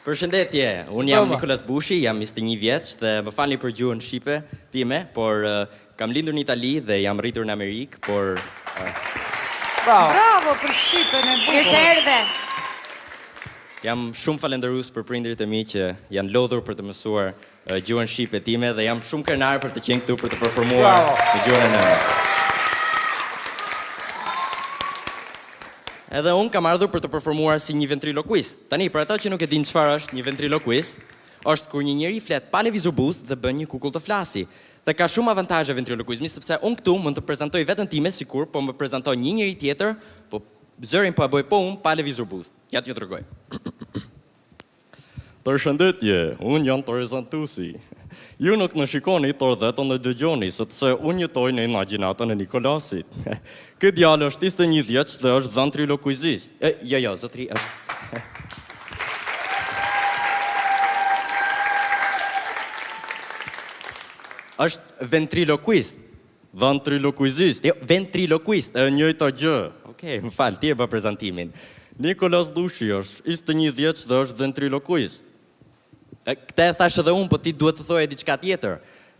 Përshëndetje, unë jam Nikolas Bushi, jam 21 vjeç dhe më falni për gjuhën shqipe time, por kam lindur në Itali dhe jam rritur në Amerikë, por... Bravo për shqipen e bukur. Mirë se erdhe. Jam shumë falënderues për prindërit e mi që janë lodhur për të mësuar gjuhën shqipe time dhe jam shumë krenar për të qenë këtu për të performuar në gjuhën e nënës. Edhe unë kam ardhur për të performuar si një ventriloquist. Tani, për ata që nuk e din çfarë është një ventriloquist, është kur një njeri flet pa lëvizur buzë dhe bën një kukull të flasi. Dhe ka shumë avantazhe ventriloquizmi, sepse unë këtu mund të prezantoj veten time sikur po më prezantoj një njeri tjetër, po zërin po e bëj po unë pa lëvizur buzë. Ja t'ju tregoj. Përshëndetje, unë jam prezantuesi. Ju nuk në shikoni, por dhe të në dëgjoni, sepse unë jetoj në imagjinatën e Nikolasit. Këtë djalë është 21 vjeç dhe është ventriloquist. Jo, zotri është... është ventriloquist. Ventriloquist. Jo, ventriloquist. E njëjta gjë. Okej, më fal, ti e bë prezantimin. Nikolas Bushi është 21 vjeç dhe është ventriloquist. Këte e thash edhe unë, po ti duhet të thoje diçka tjetër.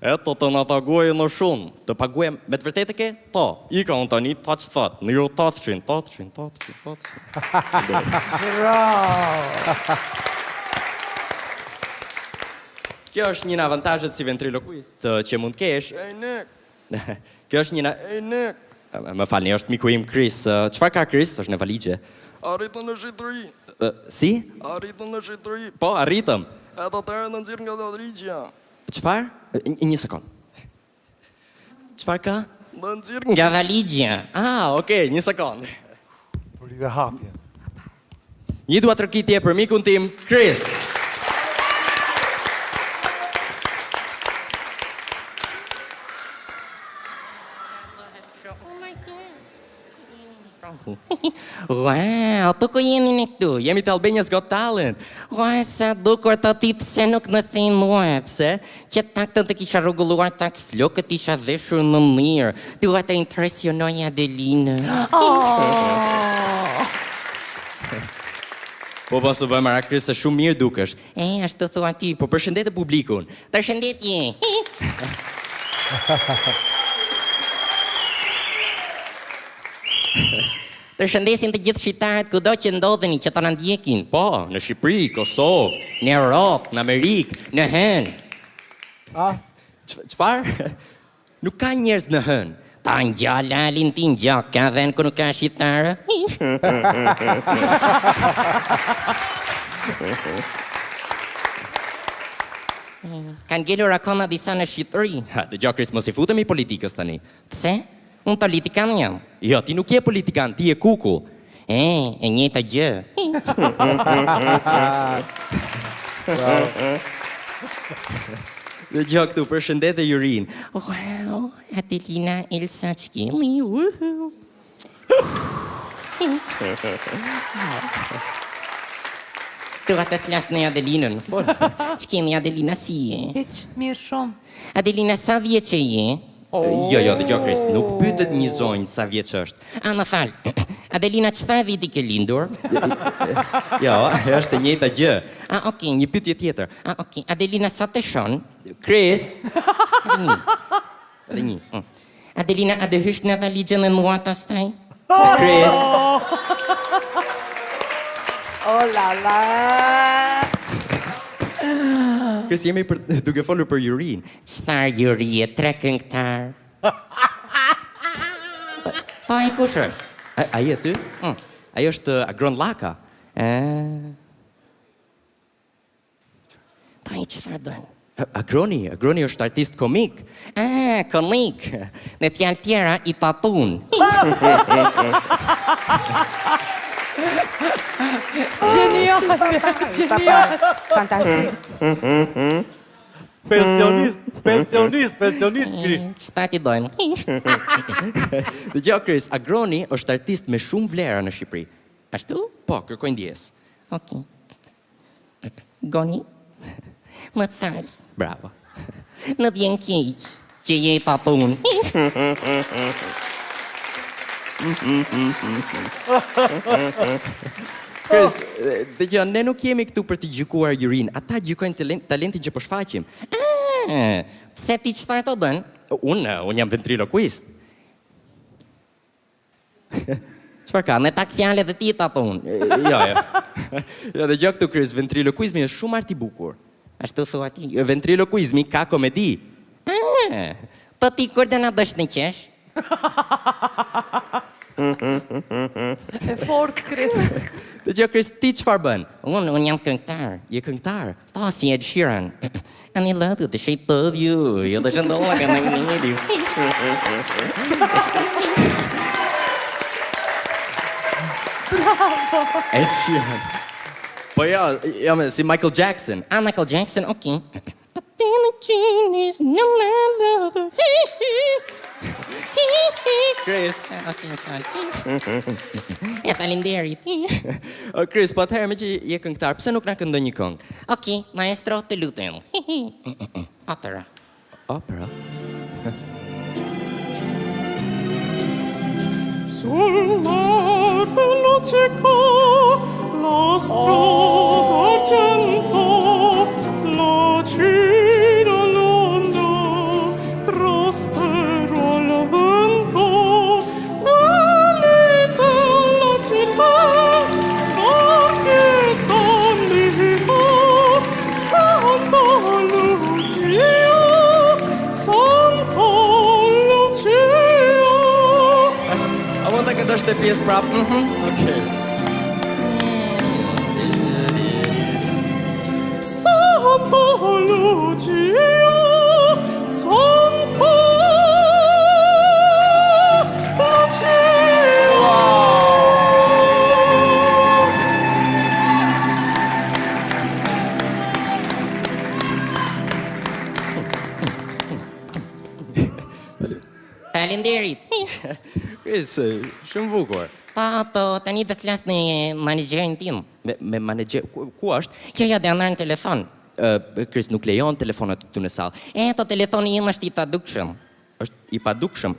Eto të nga taguaj në shumë. Të paguaj me të vërtetë ke? Po. I ka unë tani ta që thatë. Në jo 800. Kjo është një në avantazhet si ventriloquist që mund kesh. Kjo është një në... Më falni, është miku im Chris. Çfarë ka Chris? Është në valigje. Arritëm në shqitëri. Si? Arritëm në shqitëri. Po, arritëm. Eto të erë në nëzirë nga valigja. Qëfar? Një sekund. Qëfar ka? Në nëzirë nga valigja. Okej, një sekund. Për live hapje. Një dua tërkitje për mikun tim, Chris. Wow, të ku jeni në këtu? Jemi të Albania's Got Talent. Wow, sa dukur të titë se nuk në thinë mua. Pse? Që taktën të kisha rregulluar takt flokët isha dheshur në mirë. Dua të impresionoj Adelinë. Po së bëjmë ara Chris, se shumë mirë dukesh. Ashtu thua ti, po përshëndetë publikun. Përshëndetje. Përshëndesin të gjithë shqiptarët kudo që ndodheni që të na ndjekin. Po, në Shqipëri, Kosovë, në Europë, në Amerikë, në Hën. Çfarë? Nuk ka njerëz në Hën. Ta ngjallalin ti ngjak, ka vend ku nuk ka shqiptarë. Kanë ngelur akoma disa në Shqipëri. Dëgjoj Chris, mos I futemi politikës tani. Pse? Unë politikan jam. Jo, ti nuk je politikan, ti je kukull. E njëjta gjë. Dëgjoj këtu, përshëndetje Jurin. Wow, Adelina Elsa Çkeli. Dua të flas në Adelinën. Çkemi Adelina si je? Hiq, mirë shumë. Adelina, sa vjeç je? Jo, dëgjoj Chris, nuk pyetet një zonjë sa vjeç është. Më fal. Adelina, çfarë viti ke lindur? Jo, është e njëjta gjë. Okej, një pyetje tjetër. Okej, Adelina, sa të shon? Chris. Edhe një. Adelina, a do hysh në valigjën e mua pastaj? Chris. Oh la la. Chris, jemi duke folur për Jurin. Çfarë Juri e 3 këngëtar? Pa e kush është? Ai e ty? Ai është Agron Laka. Pa i çfarë bën? Agroni është artist komik. Komik. Në fjalë tjera I tatun. Genial. Fantastik. Pensionist Chris. Çfarë ti bën? Dëgjoj Chris, Agroni është artist me shumë vlera në Shqipëri. Ashtu? Po, kërkoj ndjes. Okej. Goni. Më thal. Bravo. Në vjen keq që je tatun. Chris, dëgjoj, ne nuk jemi këtu për të gjykuar Jurin. Ata gjykojnë talentin që po shfaqim. Se ti çfarë të bën? Unë jam ventriloquist. Çfarë ka? Me tak fjalë dhe ti ta thon. Jo. Ja, dëgjoj këtu Chris, ventriloquizmi është shumë art i bukur. Ashtu thua ti. Ventriloquizmi ka komedi. Po ti kur do na bësh në qesh? E fort, Chris. Dëgjoj Chris, ti çfarë bën? Unë jam këngëtar. Je këngëtar. Ta si Ed Sheeran. Ani love you, the shape of you. Jo të shëndolla që në need you. Ed Sheeran. Po ja, si Michael Jackson. Michael Jackson, okay. Chris. E falenderit. Chris, po atëherë me që je këngëtar, pse nuk na këndon një këngë? Okay, maestro, të lutem. Opera. Opera. Sul mare luceca la strada argento, la cina l'onda prospero al vento, alita la città, marchetta viva, Santa Lucia, Santa Lucia. A mund ta këndosh të pjesë prap? Okej. Santa Lucia, Santa Falenderit. Chris, shumë bukur. Tani të flas në menaxherin tim. Me menaxher, ku është? Kjo ja dhe në telefon. Chris nuk lejon telefonat këtu në sallë. To telefoni im është i padukshëm. Është i padukshëm.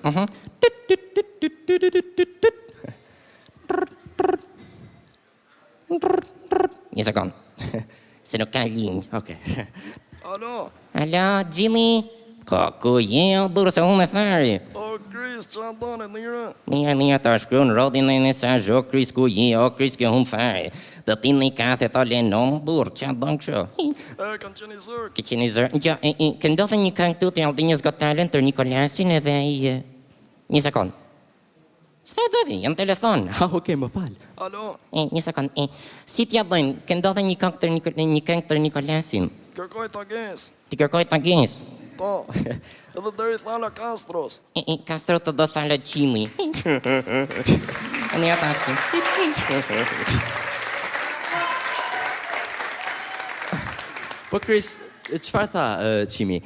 Një sekund. Se nuk ka linjë. Okej. Alo, Alo, Gjili? Ku je, o burë, se unë e thari. o Chris, që ndone njëra? Një të shkru në rodin e mesazh, o Kris, ku je, o Kris, kjo unë thari. Dhe ti në i kathe të lenon, burë, që bën kësho? Kanë qenë i zërë. Ke qenë i zërë. Gjo, këndodhe një këngë tu të Aldinjës Got Talent të Nikolasin edhe i... Një sekund. Së të dodi, jam telefon. Okej, më fal. Alo, Një sekund. Si t'ja bëjnë, këndodhe një këngë të Nikolasin. kërkoj të agens. Ti kërkoj të agens. Po, edhe deri thala Castros. Castro të do thala Qimi. Një atashti. Po Chris, çfarë tha Qimi?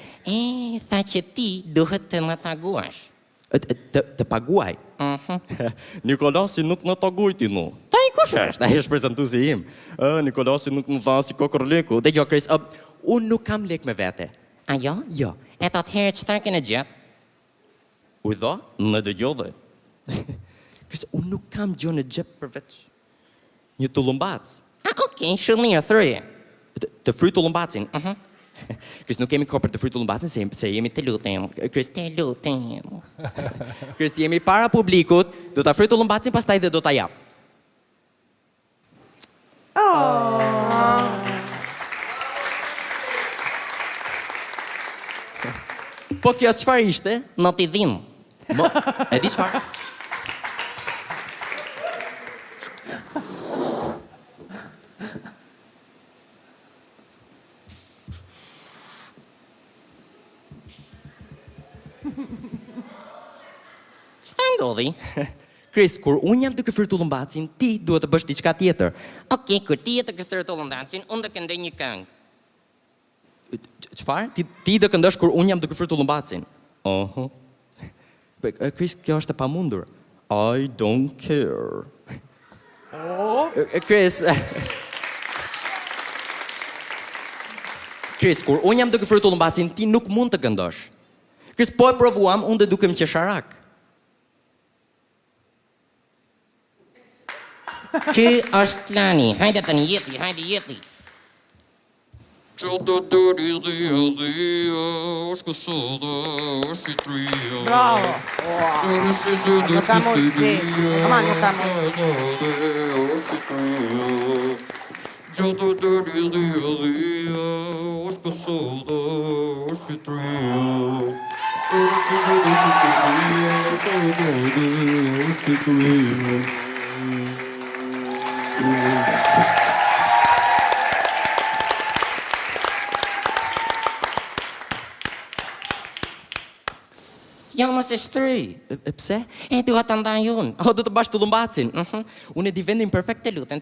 Tha që ti duhet të më taguash. Të paguaj. Nikolasi nuk në tagujti nu. Ta i kush është? Ai është prezantuesi im. Nikolasi nuk më tha si kokorleku. Dëgjoj Chris, unë nuk kam lek me vete. A jo? Jo. E të atëherë qëfar kene gjep? Ujdo? Në dëgjove. Chris, unë nuk kam gjë në xhep përveç një tullumbac. Okej, shumë mirë, thërje. Të fry tullumbacin. Chris, nuk kemi kohë për të fry tullumbacin se jemi Të lutem. Chris, Të lutem. Chris, jemi para publikut, do ta fry tullumbacin pastaj dhe do ta jap. Po kjo çfarë ishte? Në t'i dhim. E di çfarë? Qëta ndodhi? Chris, kur unë jam duke fry tullumbacin, ti duhet të bësh diçka tjetër. Okej, kur ti e të këthërë të lëndacin, unë të këndej një këngë. Çfarë? Ti do këndosh kur unë jam duke fry tullumbacin. Chris, kjo është e pamundur. I don't care. Chris. Chris, kur unë jam duke fry tullumbacin, ti nuk mund të këndosh. Chris, po e provuam, unë dhe duke më qesharak. Ky është plani. Hajde tani, jeti. Bravo. Nuk ka mundësi. Ma nuk ka mundësi. Jo, mos e shtryj. Pse? E dua ta ndaj unë. O, do të bash tullumbacin. Unë e di vendin perfekt të lutem.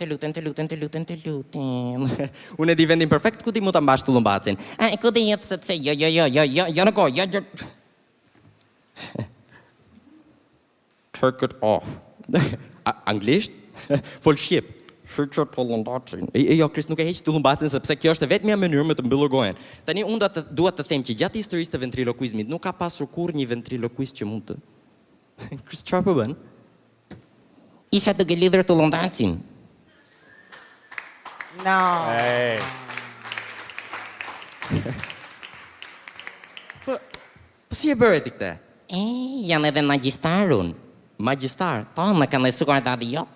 Unë e di vendin perfekt ku ti mu ta mbash tullumbacin. E ku di jetë se jo në kohë, jo. Turk it off. Anglisht? Fol shqip. Shqip tullumbacin. Jo, Kris, nuk e heq tullumbacin sepse kjo është vetmja mënyrë me të mbyllur gojen. Tani unë dua të them që gjatë historisë të ventrilokuizmit nuk ka pasur kurrë një ventrilokuist që mund të. Kris, çfarë po bën? Isha duke lidhur tullumbacin. No. Po si e bëre ti këtë? Janë edhe magjistarun. Magjistar? Po, më kanë mësuar dadi jo.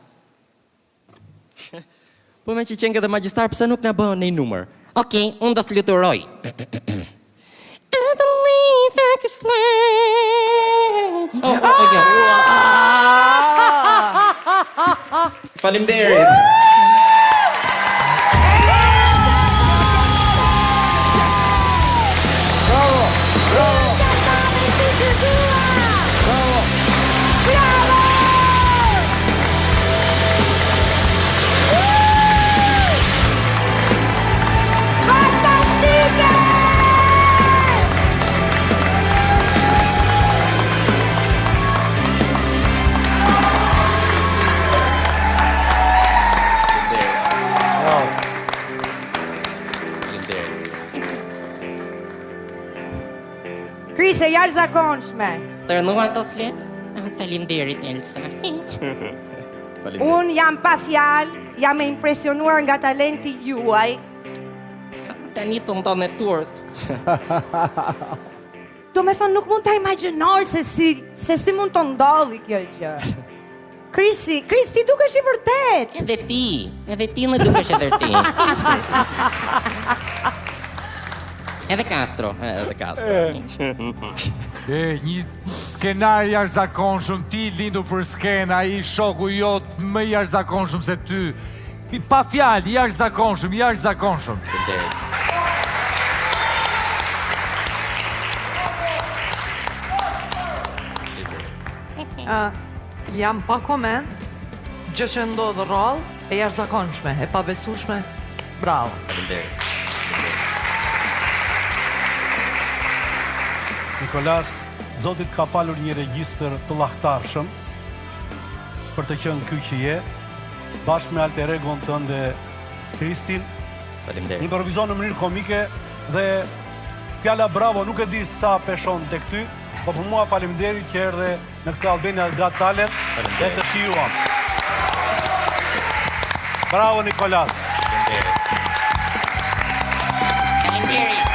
Po me që qenë këtë magjistar, pëse nuk në bëhën një numër? Okej, unë do fluturoj. Faleminderit. Kris, e jashtëzakonshme. Tërnua të flet? Faleminderit, Elsa. Unë jam pa fjalë, jam e impresionuar nga talenti juaj. Tani të ndonë e turt. Do me thonë, nuk mund të imagjinoj se si mund të ndodhi kjo gjë. Kris, ti dukesh i vërtet. Edhe ti në dukesh edhe ti. Edhe Castro. Një skenar jashtëzakonshëm, ti lindur për skena, ai shoku jot më i jashtëzakonshëm se ty. Pa fjalë, jashtëzakonshëm. Jam pa koment, gjë që ndodhë rrallë, e jashtëzakonshme, e pabesueshme. Bravo. Nikolas, Zotit ka falur një regjistër të llahtarshëm për të qenë ky që je, bashkë me alter egon tënde Kristin. Improvizon në mënyrë komike dhe fjala bravo nuk e di sa peshon tek ty, po për mua faleminderit që erdhe në këtë Albania Got Talent dhe të shijuam. Bravo Nikolas. Faleminderit.